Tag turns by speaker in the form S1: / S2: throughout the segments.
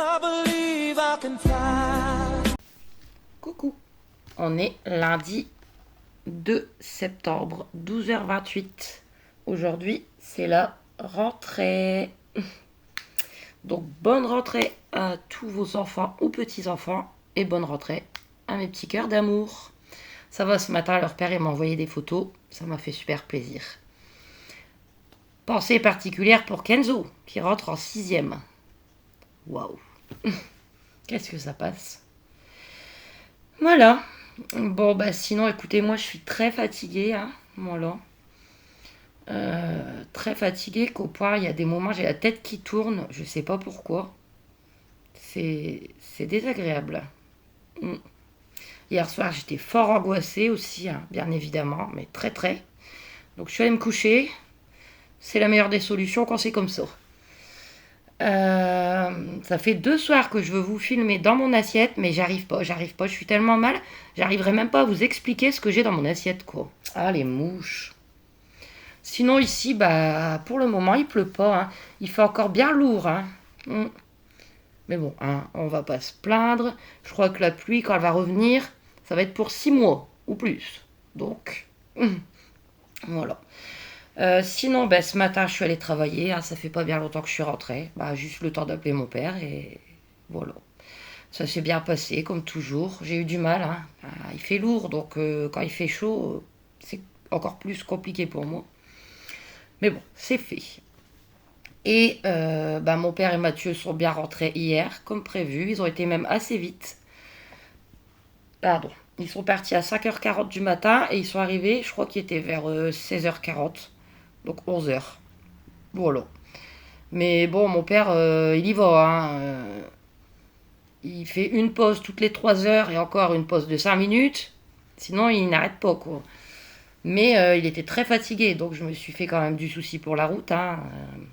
S1: I believe I can fly.
S2: Coucou, on est lundi 2 septembre, 12h28. Aujourd'hui, c'est la rentrée. Donc, bonne rentrée à tous vos enfants ou petits-enfants et bonne rentrée à mes petits cœurs d'amour. Ça va, ce matin, leur père m'a envoyé des photos. Ça m'a fait super plaisir. Pensée particulière pour Kenzo, qui rentre en 6e. Waouh. Qu'est-ce que ça passe. Voilà. Bon, bah sinon, écoutez, moi, je suis très fatiguée. Hein. Voilà. Très fatiguée, qu'au point, il y a des moments, j'ai la tête qui tourne. Je sais pas pourquoi. C'est désagréable. Hier soir, j'étais fort angoissée aussi, hein, bien évidemment, mais très très. Donc je suis allée me coucher. C'est la meilleure des solutions quand c'est comme ça. Ça fait 2 soirs que je veux vous filmer dans mon assiette, mais j'arrive pas, je suis tellement mal, j'arriverai même pas à vous expliquer ce que j'ai dans mon assiette, quoi. Ah, les mouches. Sinon ici, bah, pour le moment, il pleut pas, hein. Il fait encore bien lourd, hein. Mais bon, hein, on va pas se plaindre. Je crois que la pluie, quand elle va revenir, ça va être pour 6 mois ou plus. Donc, voilà. Sinon, ben, ce matin, je suis allée travailler. Hein, ça fait pas bien longtemps que je suis rentrée. Bah, juste le temps d'appeler mon père et voilà. Ça s'est bien passé, comme toujours. J'ai eu du mal. Hein. Il fait lourd, donc quand il fait chaud, c'est encore plus compliqué pour moi. Mais bon, c'est fait. Et ben, mon père et Mathieu sont bien rentrés hier, comme prévu. Ils ont été même assez vite. Pardon. Ils sont partis à 5h40 du matin et ils sont arrivés, je crois qu'ils étaient vers 16h40. Donc 11h. Voilà. Mais bon, mon père, il y va. Hein. Il fait une pause toutes les 3 heures et encore une pause de 5 minutes. Sinon, il n'arrête pas, quoi. Mais il était très fatigué, donc je me suis fait quand même du souci pour la route. Hein.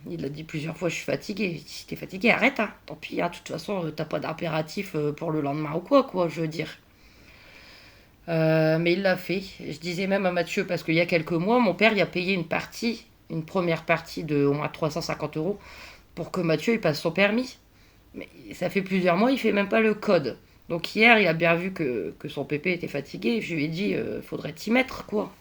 S2: Il a dit plusieurs fois, je suis fatigué. Si t'es fatigué, arrête. Hein. Tant pis, hein. De toute façon, t'as pas d'impératif pour le lendemain ou quoi, je veux dire. Mais il l'a fait. Je disais même à Mathieu, parce qu'il y a quelques mois, mon père il a payé une première partie de au moins 350 € pour que Mathieu il passe son permis. Mais ça fait plusieurs mois, il fait même pas le code. Donc hier, il a bien vu que son pépé était fatigué. Je lui ai dit, faudrait t'y mettre, quoi.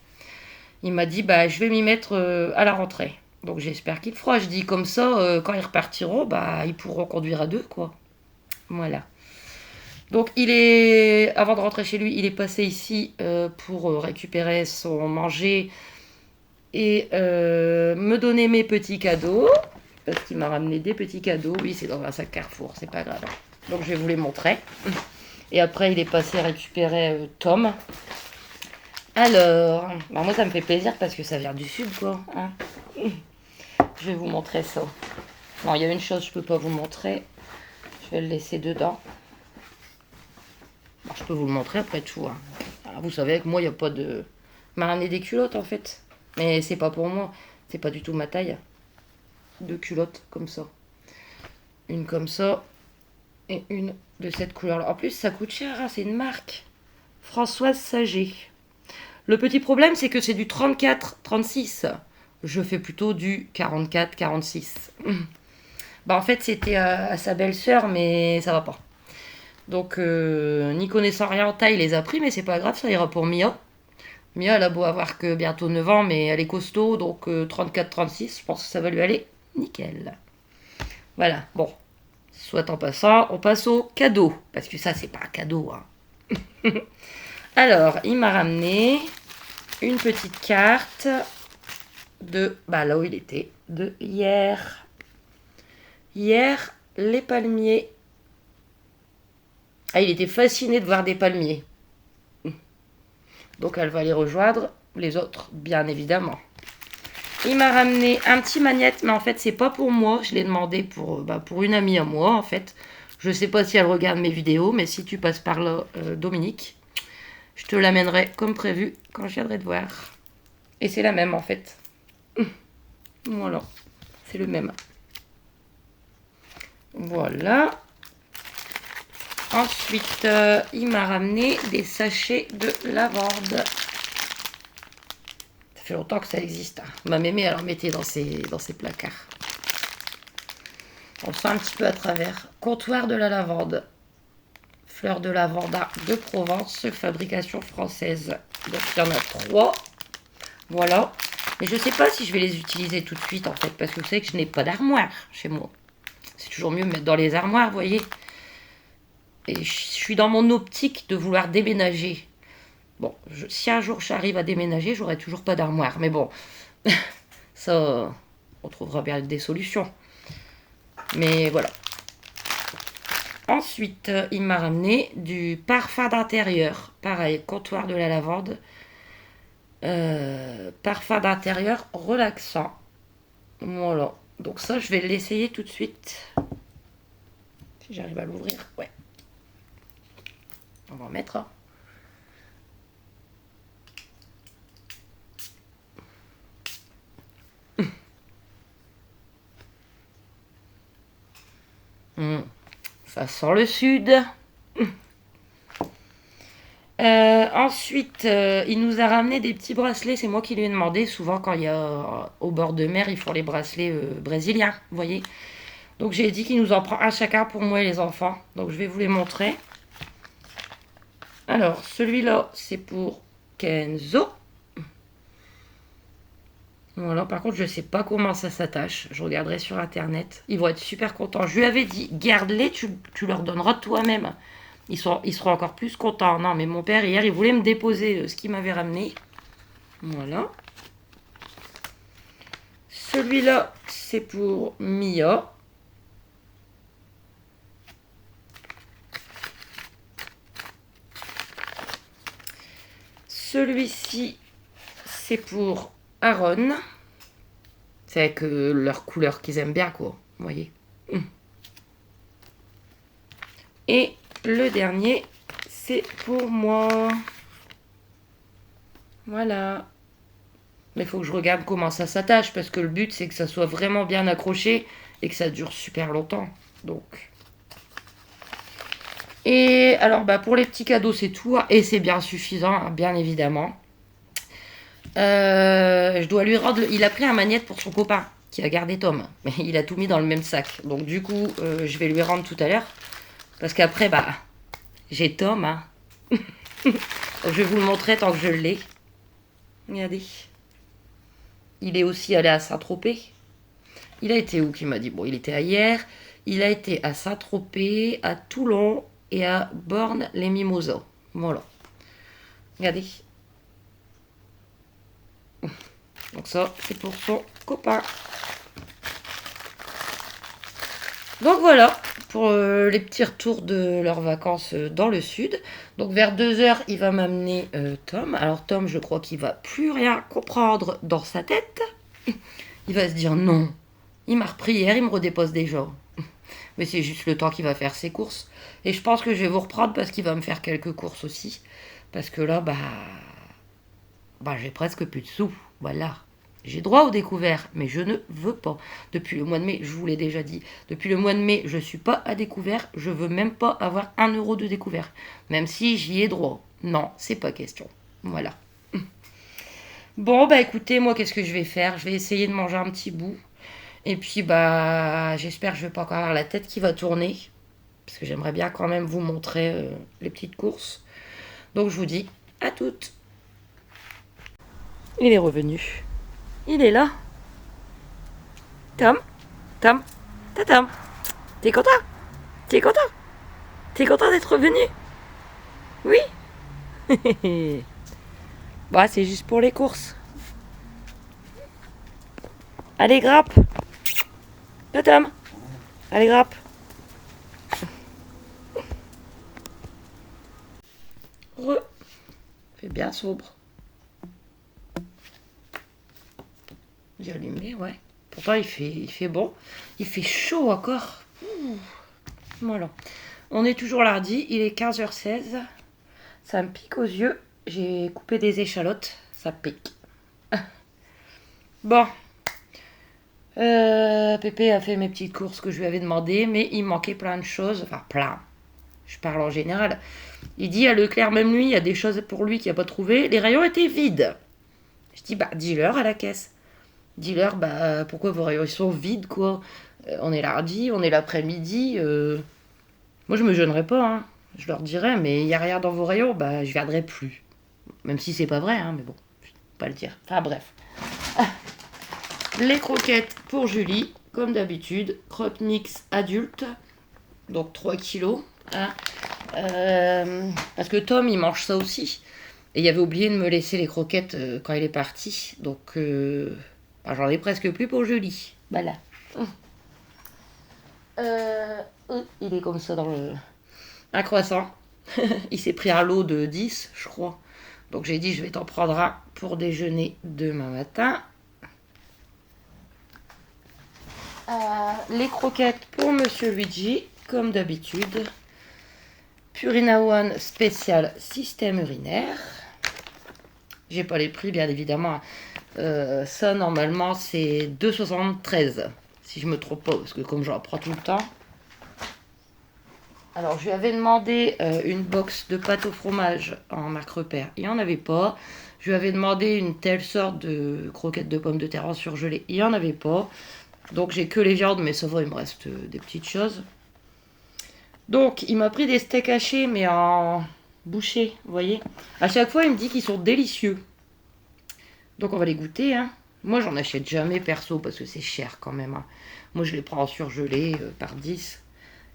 S2: Il m'a dit, bah, je vais m'y mettre à la rentrée. Donc j'espère qu'il le fera. Je dis, comme ça, quand ils repartiront, bah, ils pourront conduire à 2, quoi. Voilà. Donc avant de rentrer chez lui, il est passé ici pour récupérer son manger et me donner mes petits cadeaux. Parce qu'il m'a ramené des petits cadeaux. Oui, c'est dans un sac Carrefour, c'est pas grave. Donc je vais vous les montrer. Et après, il est passé récupérer Tom. Alors, bah moi ça me fait plaisir parce que ça vient du sud, quoi. Hein. Je vais vous montrer ça. Non, il y a une chose que je peux pas vous montrer. Je vais le laisser dedans. Bon, je peux vous le montrer après tout. Hein. Alors, vous savez que moi, il n'y a pas de... Il m'a ramené des culottes, en fait. Mais c'est pas pour moi. C'est pas du tout ma taille. 2 culottes comme ça. Une comme ça. Et une de cette couleur-là. En plus, ça coûte cher. Hein. C'est une marque. Françoise Sager. Le petit problème, c'est que c'est du 34-36. Je fais plutôt du 44-46. Bah, en fait, c'était à sa belle-sœur, mais ça va pas. Donc, n'y connaissant rien en taille, il les a pris, mais c'est pas grave, ça ira pour Mia. Mia, elle a beau avoir que bientôt 9 ans, mais elle est costaud, donc 34-36, je pense que ça va lui aller nickel. Voilà, bon. Soit en passant, on passe au cadeau, parce que ça, c'est pas un cadeau. Hein. Alors, il m'a ramené une petite carte de, bah là où il était, de hier. Hier, les palmiers. Ah, il était fasciné de voir des palmiers. Donc elle va les rejoindre, les autres, bien évidemment. Il m'a ramené un petit magnète, mais en fait, c'est pas pour moi. Je l'ai demandé pour une amie à moi, en fait. Je sais pas si elle regarde mes vidéos, mais si tu passes par là, Dominique, je te l'amènerai comme prévu quand je viendrai te voir. Et c'est la même, en fait. Voilà, c'est le même. Voilà. Ensuite, il m'a ramené des sachets de lavande. Ça fait longtemps que ça existe. Hein. Ma mémé, elle en mettait dans ses placards. On sent un petit peu à travers. Comptoir de la lavande. Fleur de lavanda de Provence, fabrication française. Donc il y en a 3. Voilà. Mais je ne sais pas si je vais les utiliser tout de suite en fait, parce que vous savez que je n'ai pas d'armoire chez moi. C'est toujours mieux de mettre dans les armoires, vous voyez. Et je suis dans mon optique de vouloir déménager. Bon, si un jour j'arrive à déménager, j'aurai toujours pas d'armoire. Mais bon, ça, on trouvera bien des solutions. Mais voilà. Ensuite, il m'a ramené du parfum d'intérieur. Pareil, comptoir de la lavande. Parfum d'intérieur relaxant. Voilà. Donc ça, je vais l'essayer tout de suite. Si j'arrive à l'ouvrir, ouais. On va en mettre un. Ça sent le sud. Ensuite, il nous a ramené des petits bracelets. C'est moi qui lui ai demandé. Souvent, quand il y a au bord de mer, ils font les bracelets brésiliens. Vous voyez. Donc, j'ai dit qu'il nous en prend un chacun pour moi et les enfants. Donc, je vais vous les montrer. Alors, celui-là, c'est pour Kenzo. Voilà, par contre, je ne sais pas comment ça s'attache. Je regarderai sur Internet. Ils vont être super contents. Je lui avais dit, garde-les, tu leur donneras toi-même. Ils seront encore plus contents. Non, mais mon père, hier, il voulait me déposer ce qu'il m'avait ramené. Voilà. Celui-là, c'est pour Mia. Celui-ci, c'est pour Aaron. C'est avec leur couleur qu'ils aiment bien, quoi. Vous voyez. Et le dernier, c'est pour moi. Voilà. Mais il faut que je regarde comment ça s'attache, parce que le but, c'est que ça soit vraiment bien accroché et que ça dure super longtemps. Donc. Et alors, bah, pour les petits cadeaux, c'est tout. Et c'est bien suffisant, hein, bien évidemment. Je dois lui rendre. Il a pris un magnète pour son copain qui a gardé Tom. Mais il a tout mis dans le même sac. Donc, du coup, je vais lui rendre tout à l'heure. Parce qu'après, bah, j'ai Tom. Hein. Je vais vous le montrer tant que je l'ai. Regardez. Il est aussi allé à Saint-Tropez. Il a été où qui m'a dit? Bon, il était à hier. Il a été à Saint-Tropez, à Toulon et à Borne-les-Mimosas. Voilà. Regardez. Donc ça, c'est pour son copain. Donc voilà, pour les petits retours de leurs vacances dans le sud. Donc vers 2h, il va m'amener Tom. Alors Tom, je crois qu'il va plus rien comprendre dans sa tête. Il va se dire non. Il m'a repris hier, il me redépose déjà. Mais c'est juste le temps qu'il va faire ses courses. Et je pense que je vais vous reprendre parce qu'il va me faire quelques courses aussi. Parce que là, bah j'ai presque plus de sous. Voilà. J'ai droit au découvert, mais je ne veux pas. Depuis le mois de mai, je vous l'ai déjà dit, depuis le mois de mai, je ne suis pas à découvert. Je veux même pas avoir 1 euro de découvert. Même si j'y ai droit. Non, c'est pas question. Voilà. Bon, bah écoutez, moi, qu'est-ce que je vais faire? Je vais essayer de manger un petit bout. Et puis, bah, j'espère que je vais pas encore avoir la tête qui va tourner. Parce que j'aimerais bien quand même vous montrer les petites courses. Donc, je vous dis à toutes. Il est revenu. Il est là. Tom, Tom, Tom. T'es content? T'es content? T'es content d'être revenu? Oui. Bah, c'est juste pour les courses. Allez, grappe. Tom. Allez, grappe. Fait bien sobre. J'ai allumé, ouais. Pourtant, il fait bon. Il fait chaud encore. Ouh. Voilà. On est toujours lundi. Il est 15h16. Ça me pique aux yeux. J'ai coupé des échalotes. Ça pique. Bon. Pépé a fait mes petites courses que je lui avais demandé, mais il manquait plein de choses. Enfin, plein. Je parle en général. Il dit à Leclerc, même lui, il y a des choses pour lui qu'il n'a pas trouvé. Les rayons étaient vides. Je dis, bah, dis-leur à la caisse. Dis-leur, bah, pourquoi vos rayons ils sont vides, quoi. On est lundi, on est l'après-midi. Moi, je me gênerai pas, hein. Je leur dirais, mais il n'y a rien dans vos rayons, bah, je viendrai plus. Même si c'est pas vrai, hein, mais bon, je peux pas le dire. Enfin, bref. Les croquettes pour Julie, comme d'habitude. Croque Mix adulte, donc 3 kilos. Hein. Parce que Tom, il mange ça aussi. Et il avait oublié de me laisser les croquettes quand il est parti. Donc, bah, j'en ai presque plus pour Julie. Voilà. Il est comme ça dans le... Un croissant. Il s'est pris un lot de 10, je crois. Donc j'ai dit, je vais t'en prendre un pour déjeuner demain matin. Les croquettes pour Monsieur Luigi, comme d'habitude. Purina One spécial système urinaire. J'ai pas les prix, bien évidemment. Ça, normalement, c'est 2,73. Si je me trompe pas, parce que comme j'en prends tout le temps. Alors, je lui avais demandé une box de pâte au fromage en marque Repère. Il n'y en avait pas. Je lui avais demandé une telle sorte de croquettes de pommes de terre en surgelé. Il n'y en avait pas. Donc, j'ai que les viandes, mais ça va, il me reste des petites choses. Donc, il m'a pris des steaks hachés, mais en bouchée, vous voyez. À chaque fois, il me dit qu'ils sont délicieux. Donc, on va les goûter, hein. Moi, j'en achète jamais perso, parce que c'est cher quand même, hein. Moi, je les prends en surgelé par 10.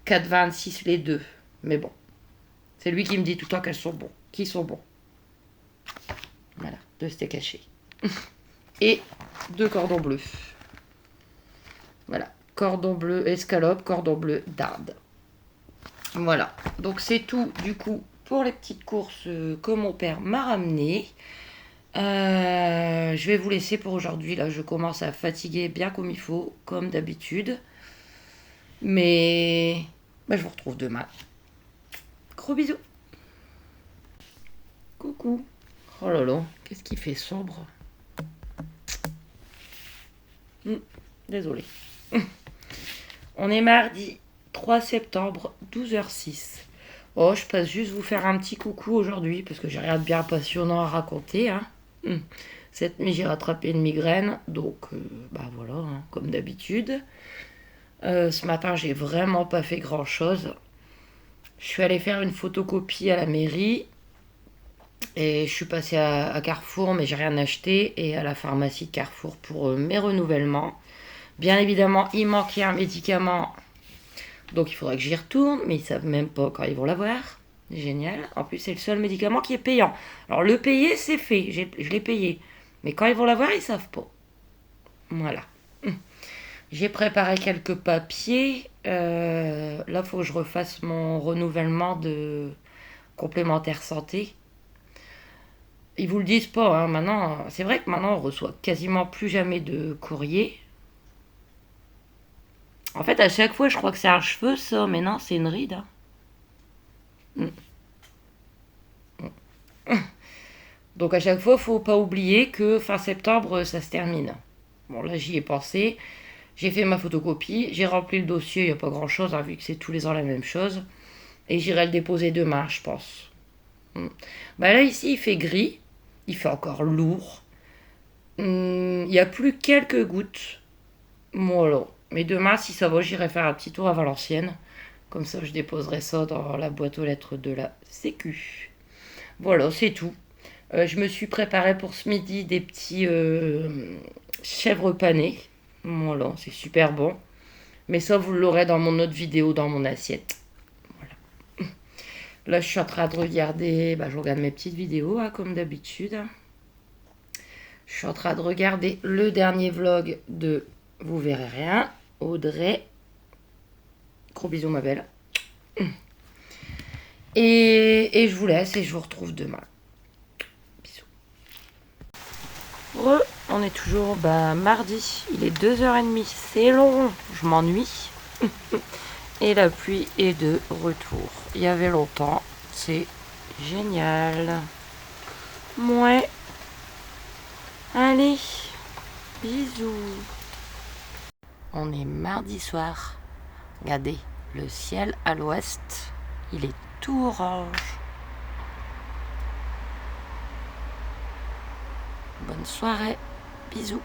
S2: 4,26 les deux. Mais bon. C'est lui qui me dit tout le temps qu'elles sont bons. Qui sont bons. Voilà. 2 steaks hachés. Et 2 cordons bleus. Voilà. Cordon bleu escalope, cordon bleu dinde. Voilà. Donc c'est tout du coup pour les petites courses que mon père m'a ramenées. Je vais vous laisser pour aujourd'hui. Là, je commence à fatiguer bien comme il faut, comme d'habitude. Mais bah, je vous retrouve demain. Gros bisous. Coucou. Oh là là, qu'est-ce qui fait sombre. Désolée. On est mardi 3 septembre, 12h06. Oh, je passe juste vous faire un petit coucou aujourd'hui parce que j'ai rien de bien passionnant à raconter. Hein. Cette nuit, j'ai rattrapé une migraine. Donc, bah voilà, hein, comme d'habitude. Ce matin, j'ai vraiment pas fait grand-chose. Je suis allée faire une photocopie à la mairie. Et je suis passée à Carrefour, mais j'ai rien acheté. Et à la pharmacie de Carrefour pour mes renouvellements. Bien évidemment, il manquait un médicament. Donc il faudrait que j'y retourne. Mais ils savent même pas quand ils vont l'avoir. Génial. En plus, c'est le seul médicament qui est payant. Alors le payer, c'est fait. Je l'ai payé. Mais quand ils vont l'avoir, ils savent pas. Voilà. J'ai préparé quelques papiers. Là, il faut que je refasse mon renouvellement de complémentaire santé. Ils vous le disent pas, hein. Maintenant, c'est vrai que maintenant, on reçoit quasiment plus jamais de courrier. En fait, à chaque fois, je crois que c'est un cheveu, ça. Mais non, c'est une ride. Hein. Donc, à chaque fois, faut pas oublier que fin septembre, ça se termine. Bon, là, j'y ai pensé. J'ai fait ma photocopie, j'ai rempli le dossier, il n'y a pas grand chose, hein, vu que c'est tous les ans la même chose. Et j'irai le déposer demain, je pense. Bah là, ici, il fait gris, il fait encore lourd. Il n'y a plus quelques gouttes. Voilà. Mais demain, si ça va, j'irai faire un petit tour à Valenciennes. Comme ça, je déposerai ça dans la boîte aux lettres de la Sécu. Voilà, c'est tout. Je me suis préparé pour ce midi des petits chèvres panées. Voilà, c'est super bon. Mais ça, vous l'aurez dans mon autre vidéo, dans mon assiette. Voilà. Là, je suis en train de regarder... Bah, je regarde mes petites vidéos, hein, comme d'habitude. Je suis en train de regarder le dernier vlog de Vous verrez rien. Audrey. Gros bisous, ma belle. Et je vous laisse et je vous retrouve demain. Bisous. On est toujours mardi, il est 2h30, c'est long, je m'ennuie. Et la pluie est de retour. Il y avait longtemps, c'est génial. Ouais. Allez, bisous. On est mardi soir. Regardez, le ciel à l'ouest, il est tout orange. Bonne soirée. Bisous.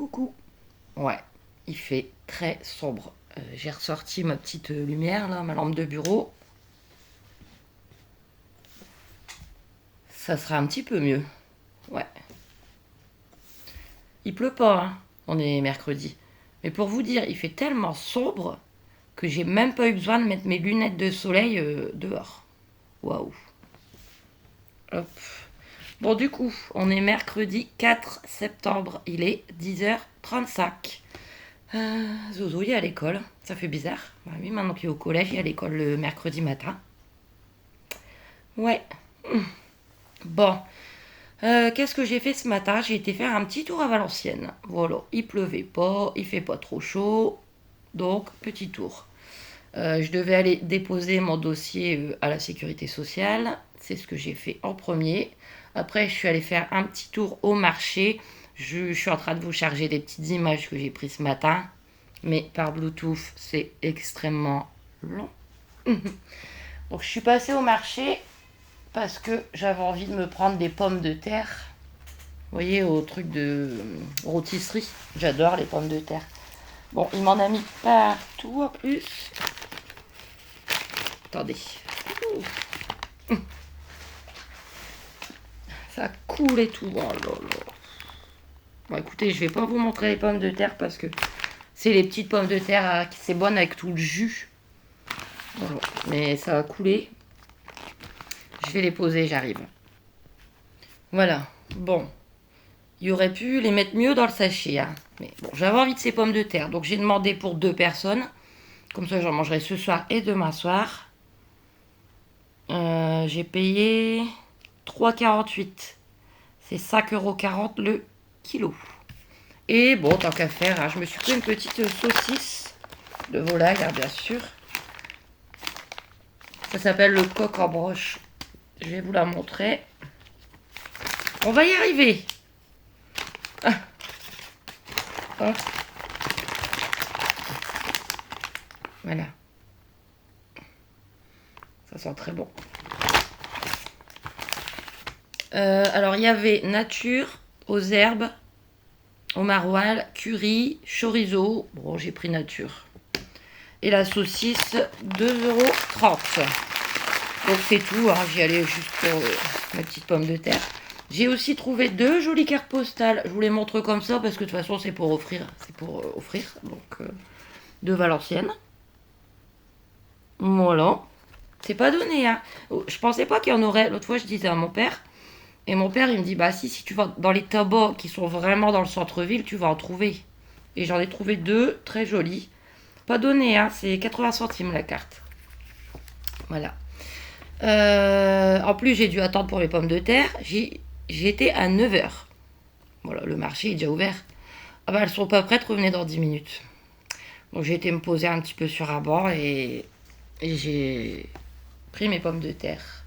S2: Coucou. Ouais, il fait très sombre. J'ai ressorti ma petite lumière, là, ma lampe de bureau. Ça sera un petit peu mieux. Ouais. Il pleut pas, hein. On est mercredi. Mais pour vous dire, il fait tellement sombre que j'ai même pas eu besoin de mettre mes lunettes de soleil dehors. Waouh. Hop. Bon, du coup, on est mercredi 4 septembre. Il est 10h35. Zozo, il est à l'école. Ça fait bizarre. Bah oui, maintenant qu'il est au collège, il est à l'école le mercredi matin. Ouais. Bon. Qu'est-ce que j'ai fait ce matin? J'ai été faire un petit tour à Valenciennes. Voilà. Il pleuvait pas, il fait pas trop chaud. Donc, petit tour. Je devais aller déposer mon dossier à la sécurité sociale. C'est ce que j'ai fait en premier. Après, je suis allée faire un petit tour au marché. Je suis en train de vous charger des petites images que j'ai prises ce matin. Mais par Bluetooth, c'est extrêmement long. Donc, je suis passée au marché parce que j'avais envie de me prendre des pommes de terre. Vous voyez, au truc de rôtisserie. J'adore les pommes de terre. Bon, il m'en a mis partout en plus. Attendez. Ça coule et tout. Oh là là. Bon, écoutez, je vais pas vous montrer les pommes de terre parce que c'est les petites pommes de terre qui c'est bonne avec tout le jus. Voilà. Mais ça va couler. Je vais les poser, j'arrive. Voilà. Bon. Il aurait pu les mettre mieux dans le sachet. Hein. Mais bon, j'avais envie de ces pommes de terre. Donc j'ai demandé pour 2 personnes. Comme ça, j'en mangerai ce soir et demain soir. J'ai payé 3,48. C'est 5,40 € le kilo. Et bon, tant qu'à faire, hein, je me suis pris une petite saucisse de volaille, hein, bien sûr. Ça s'appelle le coq en broche. Je vais vous la montrer. On va y arriver. Ah. Oh. Voilà. Ça sent très bon. Alors, il y avait nature, aux herbes, au maroilles, curry, chorizo. Bon, j'ai pris nature. Et la saucisse, 2,30 €. Donc, c'est tout. Hein. J'y allais juste pour mes petites pommes de terre. J'ai aussi trouvé 2 jolies cartes postales. Je vous les montre comme ça parce que de toute façon, c'est pour offrir. C'est pour offrir. Donc, de Valenciennes. Voilà. C'est pas donné, hein. Je pensais pas qu'il y en aurait. L'autre fois, je disais à mon père. Et mon père, il me dit, bah si tu vas dans les tabacs qui sont vraiment dans le centre-ville, tu vas en trouver. Et j'en ai trouvé 2, très jolies. Pas donné, hein. C'est 80 centimes la carte. Voilà. En plus, j'ai dû attendre pour mes pommes de terre. J'étais à 9h. Voilà, le marché est déjà ouvert. Ah bah, elles sont pas prêtes, revenez dans 10 minutes. Donc j'ai été me poser un petit peu sur un banc et j'ai pris mes pommes de terre.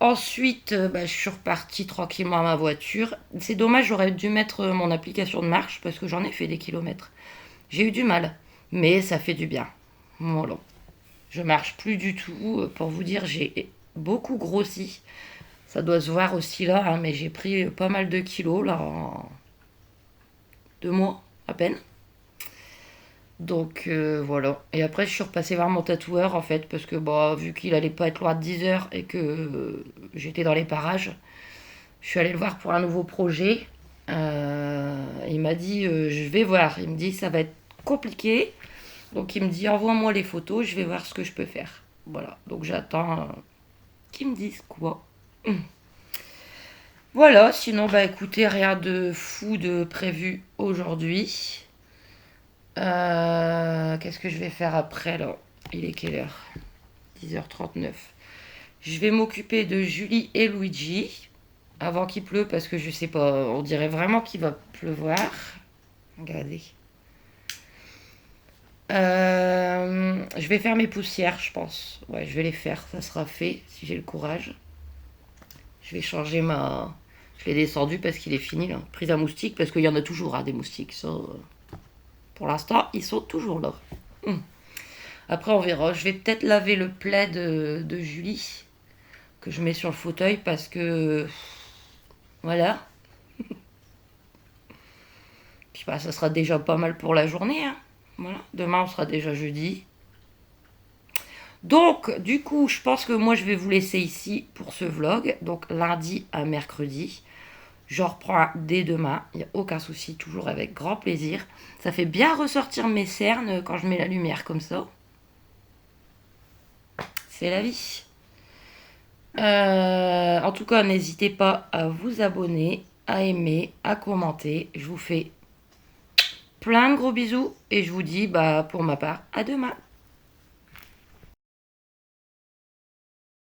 S2: Ensuite, je suis repartie tranquillement à ma voiture. C'est dommage, j'aurais dû mettre mon application de marche parce que j'en ai fait des kilomètres. J'ai eu du mal, mais ça fait du bien. Voilà. Je marche plus du tout. Pour vous dire, j'ai beaucoup grossi. Ça doit se voir aussi là, hein, mais j'ai pris pas mal de kilos là en 2 mois à peine. Donc voilà. Et après, je suis repassée voir mon tatoueur en fait, parce que vu qu'il allait pas être loin de 10h et que j'étais dans les parages, je suis allée le voir pour un nouveau projet. Il m'a dit je vais voir. Il me dit ça va être compliqué. Donc il me dit envoie-moi les photos, je vais voir ce que je peux faire. Voilà. Donc j'attends qu'ils me disent quoi. Voilà, sinon écoutez, rien de fou de prévu aujourd'hui. Qu'est-ce que je vais faire après là? Il est quelle heure? 10h39. Je vais m'occuper de Julie et Luigi avant qu'il pleut parce que je sais pas, on dirait vraiment qu'il va pleuvoir. Regardez. Je vais faire mes poussières, je pense. Ouais, je vais les faire, ça sera fait si j'ai le courage. Je vais changer ma... Je l'ai descendu parce qu'il est fini là. Prise à moustiques parce qu'il y en a toujours des moustiques. Ça, pour l'instant, ils sont toujours là. Après, on verra. Je vais peut-être laver le plaid de Julie que je mets sur le fauteuil parce que... Voilà. Puis puis bah, ça sera déjà pas mal pour la journée. Hein. Voilà. Demain, on sera déjà jeudi. Donc, du coup, je pense que moi, je vais vous laisser ici pour ce vlog. Donc, lundi à mercredi. Je reprends dès demain. Il n'y a aucun souci, toujours avec grand plaisir. Ça fait bien ressortir mes cernes quand je mets la lumière comme ça. C'est la vie. En tout cas, n'hésitez pas à vous abonner, à aimer, à commenter. Je vous fais plein de gros bisous et je vous dis, bah, pour ma part, à demain.